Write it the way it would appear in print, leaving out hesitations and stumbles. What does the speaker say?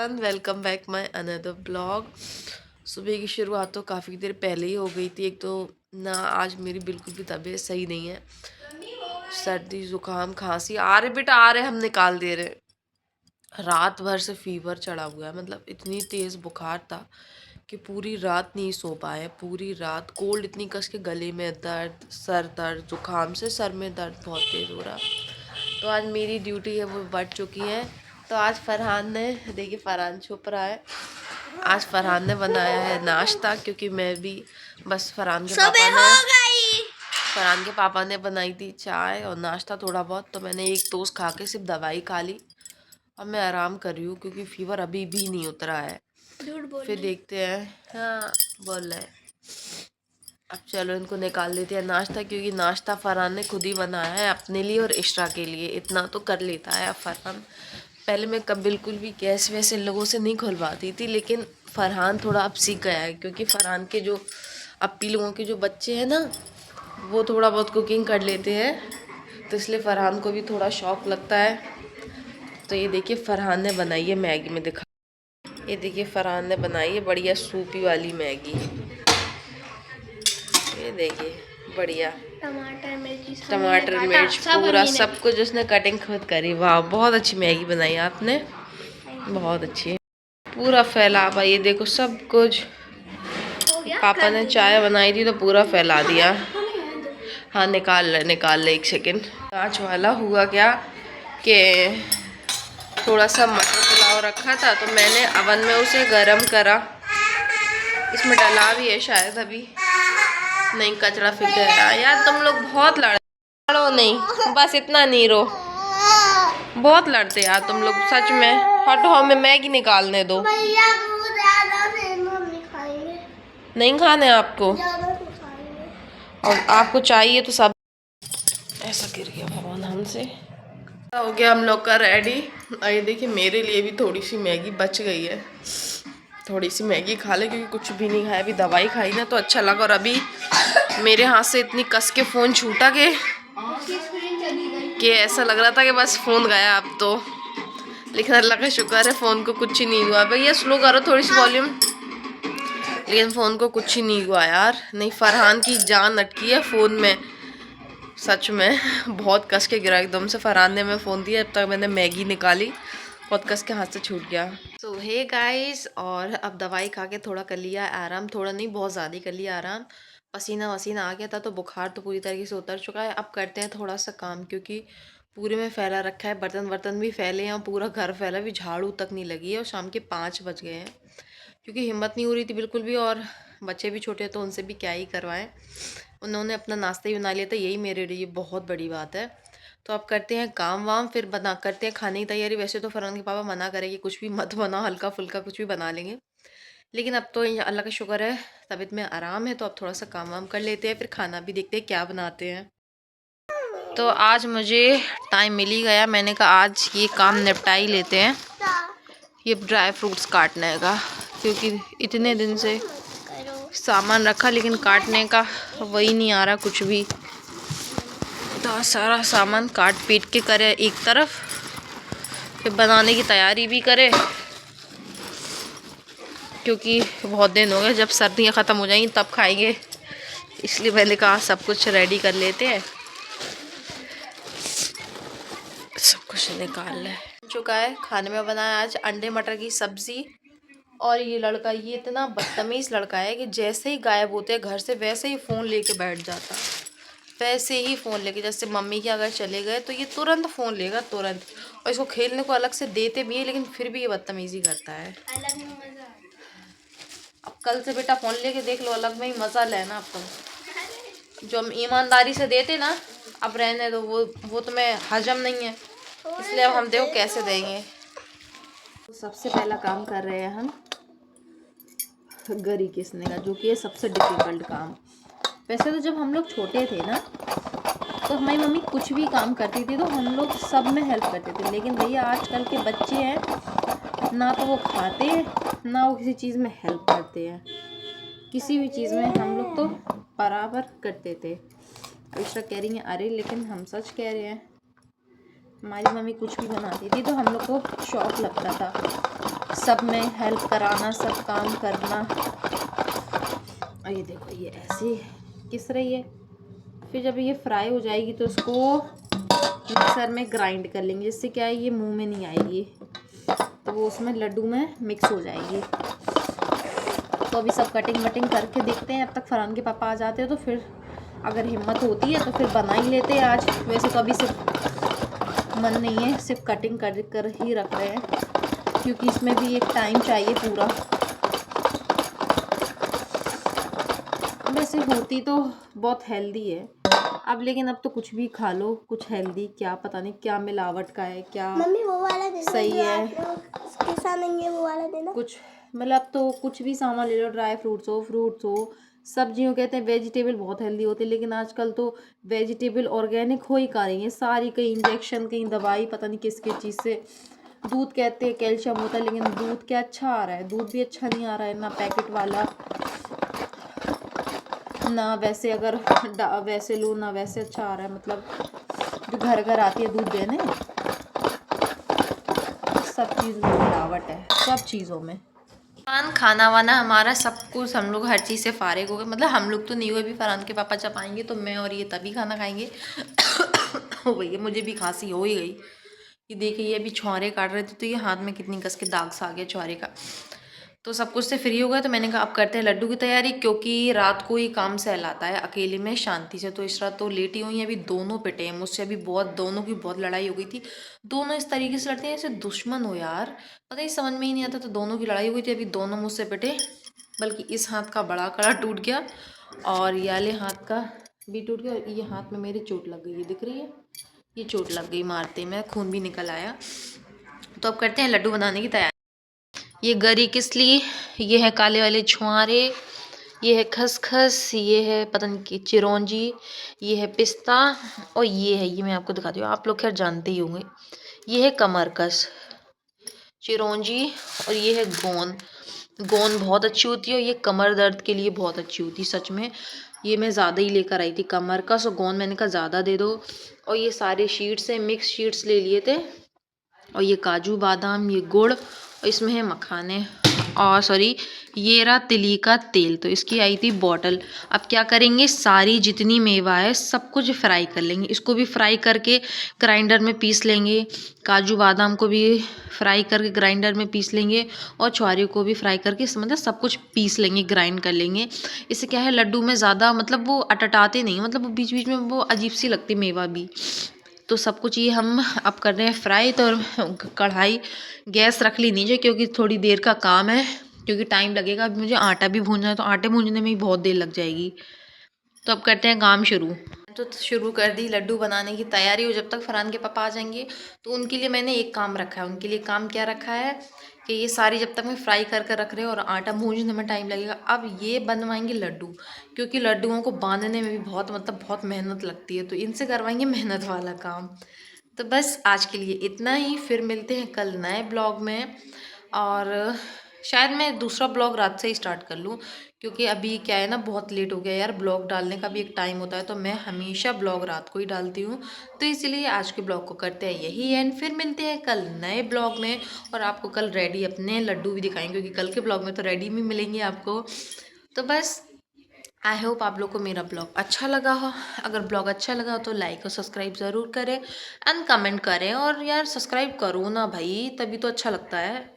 Everyone, welcome back my another blog. सुबह की शुरुआत तो काफ़ी देर पहले ही हो गई थी। एक तो ना आज मेरी बिल्कुल भी तबीयत सही नहीं है, सर्दी जुकाम खांसी आ रहे बेटा आ रहे, हम निकाल दे रहे। रात भर से फीवर चढ़ा हुआ है, मतलब इतनी तेज़ बुखार था कि पूरी रात नहीं सो पाए। पूरी रात कोल्ड इतनी कस के, गले में दर्द, सर दर्द, जुकाम से सर में दर्द बहुत तेज़ हो रहा। तो आज मेरी ड्यूटी है वो बढ़ चुकी है। तो आज फरहान ने, देखिए फरहान छुप रहा है, आज फरहान ने बनाया है नाश्ता, क्योंकि मैं भी बस फरहान के पापा ने बनाई थी चाय और नाश्ता थोड़ा बहुत, तो मैंने एक टोस्ट खा के सिर्फ दवाई खा ली। अब मैं आराम कर रही हूँ क्योंकि फीवर अभी भी नहीं उतरा है। फिर देखते हैं। हाँ बोल रहे हैं। अब चलो इनको निकाल लेते हैं नाश्ता, क्योंकि नाश्ता फरहान ने खुद ही बनाया है अपने लिए और इशरा के लिए, इतना तो कर लेता है अब फरहान। पहले मैं कब बिल्कुल भी गैस वैस इन लोगों से नहीं खुलवाती थी, लेकिन फरहान थोड़ा अब सीख गया है, क्योंकि फरहान के जो अपी लोगों के जो बच्चे हैं ना, वो थोड़ा बहुत कुकिंग कर लेते हैं, तो इसलिए फरहान को भी थोड़ा शौक़ लगता है। तो ये देखिए फरहान ने बनाई है मैगी में, दिखा, ये देखिए फरहान ने बनाई है बढ़िया सूपी वाली मैगी। ये देखिए बढ़िया टमाटर मिर्च पूरा सब कुछ उसने कटिंग खुद करी। वाह बहुत अच्छी मैगी बनाई आपने, बहुत अच्छी। पूरा फैलावा, ये देखो सब कुछ। पापा ने चाय बनाई थी तो पूरा फैला दिया। हाँ निकाल ले एक सेकेंड। कांच वाला हुआ क्या कि थोड़ा सा मटर पुलाव रखा था, तो मैंने अवन में उसे गरम करा। इसमें डला भी है शायद, अभी नहीं, कचरा फेंक गया यार। तुम लोग बहुत लड़ो नहीं, बस इतना नहीं रो, बहुत लड़ते यार तुम लोग सच में। हटो, हमें मैगी निकालने दो। नहीं खाने आपको, और आपको चाहिए तो सब। ऐसा गिर गया फोन हमसे। हो गया हम लोग का रेडी। और ये देखिए मेरे लिए भी थोड़ी सी मैगी बच गई है, थोड़ी सी मैगी खा ले, क्योंकि कुछ भी नहीं खाया। अभी दवाई खाई ना तो अच्छा लगा, और अभी मेरे हाथ से इतनी कस के फ़ोन छूटा कि ऐसा लग रहा था कि बस फ़ोन गया अब तो। लेकिन अल्लाह का शुक्र है फ़ोन को कुछ ही नहीं हुआ। भैया स्लो करो थोड़ी सी वॉल्यूम। लेकिन फ़ोन को कुछ ही नहीं हुआ यार, नहीं फरहान की जान अटकी है फ़ोन में सच में। बहुत कस के गिरा एकदम से। फरहान ने मैं फ़ोन दिया, अब तक मैंने मैगी निकाली, बहुत कस के हाथ से छूट गया। तो हे गाइस, और अब दवाई खा के थोड़ा कर लिया आराम, थोड़ा नहीं बहुत ज़्यादा कर लिया आराम। पसीना वसीना आ गया था, तो बुखार तो पूरी तरीके से उतर चुका है। अब करते हैं थोड़ा सा काम, क्योंकि पूरे में फैला रखा है, बर्तन वर्तन भी फैले हैं, पूरा घर फैला भी, झाड़ू तक नहीं लगी है। और शाम के 5 बज गए हैं, क्योंकि हिम्मत नहीं हो रही थी बिल्कुल भी, और बच्चे भी छोटे हैं तो उनसे भी क्या ही करवाएं। उन्होंने अपना नाश्ता ही बना लिया था, यही मेरे लिए बहुत बड़ी बात है। तो अब करते हैं काम वाम, फिर करते हैं खाने की तैयारी। वैसे तो फरहान के पापा मना करेंगे कुछ भी मत बनाओ, हल्का फुल्का कुछ भी बना लेंगे, लेकिन अब तो अल्लाह का शुक्र है तबीयत में आराम है, तो अब थोड़ा सा काम वाम कर लेते हैं, फिर खाना भी देखते हैं क्या बनाते हैं। तो आज मुझे टाइम मिल ही गया, मैंने कहा आज ये काम निपटा ही लेते हैं, ये ड्राई फ्रूट्स काटने का, क्योंकि इतने दिन से सामान रखा लेकिन काटने का वही नहीं आ रहा कुछ भी। तो सारा सामान काट पीट के करे एक तरफ, फिर बनाने की तैयारी भी करे, क्योंकि बहुत दिन हो गए, जब सर्दियाँ ख़त्म हो जाएंगी तब खाएंगे, इसलिए मैंने कहा सब कुछ रेडी कर लेते हैं। सब कुछ निकाल ले चुका है। खाने में बनाया आज अंडे मटर की सब्ज़ी। और ये लड़का, ये इतना बदतमीज़ लड़का है कि जैसे ही गायब होते हैं घर से, वैसे ही फ़ोन लेके बैठ जाता, वैसे ही फ़ोन लेके, जैसे मम्मी के अगर चले गए तो ये तुरंत फ़ोन लेगा तुरंत। और इसको खेलने को अलग से देते भी है, लेकिन फिर भी ये बदतमीज़ी करता है। अब कल से बेटा फ़ोन लेके देख लो, अलग में ही मज़ा लेना। अब तुम जो हम ईमानदारी से देते ना, अब रहने दो, वो तुम्हें हजम नहीं है, इसलिए अब हम देखो कैसे देंगे। सबसे पहला काम कर रहे हैं हम गरी घिसने का, जो कि है सबसे डिफ़िकल्ट काम। वैसे तो जब हम लोग छोटे थे ना, तो हमारी मम्मी कुछ भी काम करती थी तो हम लोग सब में हेल्प करते थे, लेकिन भैया आजकल के बच्चे हैं ना, तो वो खाते हैं ना वो किसी चीज़ में हेल्प करते हैं। किसी भी चीज़ में हम लोग तो बराबर करते थे। अविश्रा कह रही हैं अरे, लेकिन हम सच कह रहे हैं। हमारी मम्मी कुछ भी बनाती थी तो हम लोग को शौक़ लगता था सब में हेल्प कराना, सब काम करना। और ये देखो ये ऐसे किस रही है। फिर जब ये फ्राई हो जाएगी तो उसको मिक्सर में ग्राइंड कर लेंगे, जिससे क्या है ये मुंह में नहीं आएगी, तो वो उसमें लड्डू में मिक्स हो जाएगी। तो अभी सब कटिंग वटिंग करके देखते हैं, अब तक फरहान के पापा आ जाते हैं तो फिर अगर हिम्मत होती है तो फिर बना ही लेते हैं आज। वैसे तो अभी सिर्फ मन नहीं है, सिर्फ कटिंग कर ही रख रहे हैं, क्योंकि इसमें भी एक टाइम चाहिए पूरा। वैसे होती तो बहुत हेल्दी है अब, लेकिन अब तो कुछ भी खा लो, कुछ हेल्दी क्या पता नहीं क्या मिलावट का है, क्या मम्मी वो वाला देना सही है, वो वाला देना। कुछ मतलब तो कुछ भी सामान ले लो, ड्राई फ्रूट्स हो, सब्जियों। कहते हैं वेजिटेबल बहुत हेल्दी होते हैं, लेकिन आजकल तो वेजिटेबल ऑर्गेनिक हो ही का रही है सारी, कहीं इंजेक्शन कहीं दवाई, पता नहीं किस किस चीज़ से। दूध कहते हैं कैल्शियम होता है, लेकिन दूध क्या अच्छा आ रहा है, दूध भी अच्छा नहीं आ रहा है, ना पैकेट वाला, ना वैसे अगर वैसे लो ना वैसे अच्छा आ रहा है, मतलब जो घर घर आती है दूध देने, सब चीज़ में मिलावट है, सब चीज़ों में। खाना वाना हमारा सब कुछ, हम लोग हर चीज़ से फारिग हो गए, मतलब हम लोग तो नहीं हुए, भी फरहान के पापा जब आएंगे तो मैं और ये तभी खाना खाएंगे। हो भैया मुझे भी खांसी हो ही गई। ये देखिए ये अभी छुहारे काट रहे थे तो ये हाथ में कितनी कस के दाग सा आ गया छुहारे का। तो सब कुछ से फ्री हो गया तो मैंने कहा अब करते हैं लड्डू की तैयारी, क्योंकि रात को ही काम सहलाता है अकेले में शांति से। तो इस रात तो लेट ही हुई हैं, अभी दोनों पिटे हैं मुझसे, अभी बहुत दोनों की बहुत लड़ाई हो गई थी। दोनों इस तरीके से लड़ते हैं जैसे दुश्मन हो यार, पता ही समझ में ही नहीं आता। तो दोनों की लड़ाई हो गई थी, अभी दोनों मुझसे पिटे, बल्कि इस हाथ का बड़ा कड़ा टूट गया और ये वाले हाथ का भी टूट गया, और ये हाथ में मेरे चोट लग गई है, दिख रही है ये चोट लग गई मारते में, खून भी निकल आया। तो अब करते हैं लड्डू बनाने की तैयारी। ये गरी किसली, ये है काले वाले छुआरे, ये है खसखस, ये है पता नहीं की चिरौंजी, ये है पिस्ता, और ये मैं आपको दिखाती हूँ, आप लोग खैर जानते ही होंगे। ये है कमरकस, चिरौंजी, और ये है गोंद। गोंद बहुत अच्छी होती है और ये कमर दर्द के लिए बहुत अच्छी होती है सच में। ये मैं ज़्यादा ही लेकर आई थी, कमरकस और गोंद मैंने कहा ज़्यादा दे दो। और ये सारे शीट्स हैं, मिक्स शीट्स ले लिए थे। और ये काजू बादाम, ये गुड़, और इसमें है मखाने, और सॉरी ये रहा तिली का तेल, तो इसकी आई थी बॉटल। अब क्या करेंगे, सारी जितनी मेवा है सब कुछ फ्राई कर लेंगे, इसको भी फ्राई करके ग्राइंडर में पीस लेंगे, काजू बादाम को भी फ्राई करके ग्राइंडर में पीस लेंगे, और छुआरे को भी फ्राई करके मतलब सब कुछ पीस लेंगे, ग्राइंड कर लेंगे। इससे क्या है लड्डू में ज़्यादा मतलब वो अटटाते नहीं, मतलब वो बीच बीच में वो अजीब सी लगती मेवा भी। तो सब कुछ ये हम अब कर रहे हैं फ्राई। तो कढ़ाई गैस रख ली नीचे, क्योंकि थोड़ी देर का काम है, क्योंकि टाइम लगेगा। अभी मुझे आटा भी भूनना है, तो आटे भूनने में ही बहुत देर लग जाएगी। तो अब करते हैं काम शुरू। तो शुरू कर दी लड्डू बनाने की तैयारी, और जब तक फरहान के पापा आ जाएंगे तो उनके लिए मैंने एक काम रखा है। उनके लिए काम क्या रखा है कि ये सारी जब तक मैं फ्राई कर कर रख रहे हैं और आटा भूनने में टाइम लगेगा, अब ये बनवाएंगे लड्डू, क्योंकि लड्डुओं को बांधने में भी बहुत मतलब बहुत मेहनत लगती है, तो इनसे करवाएंगे मेहनत वाला काम। तो बस आज के लिए इतना ही, फिर मिलते हैं कल नए ब्लॉग में। और शायद मैं दूसरा ब्लॉग रात से ही स्टार्ट कर लूँ, क्योंकि अभी क्या है ना बहुत लेट हो गया यार, ब्लॉग डालने का भी एक टाइम होता है, तो मैं हमेशा ब्लॉग रात को ही डालती हूँ। तो इसीलिए आज के ब्लॉग को करते हैं यही एंड, फिर मिलते हैं कल नए ब्लॉग में। और आपको कल रेडी अपने लड्डू भी दिखाएंगे, क्योंकि कल के ब्लॉग में तो रेडी भी मिलेंगे आपको। तो बस आई होप आप लोग को मेरा ब्लॉग अच्छा लगा हो। अगर ब्लॉग अच्छा लगा तो लाइक और सब्सक्राइब ज़रूर करें एंड कमेंट करें, और यार सब्सक्राइब करो ना भाई, तभी तो अच्छा लगता है।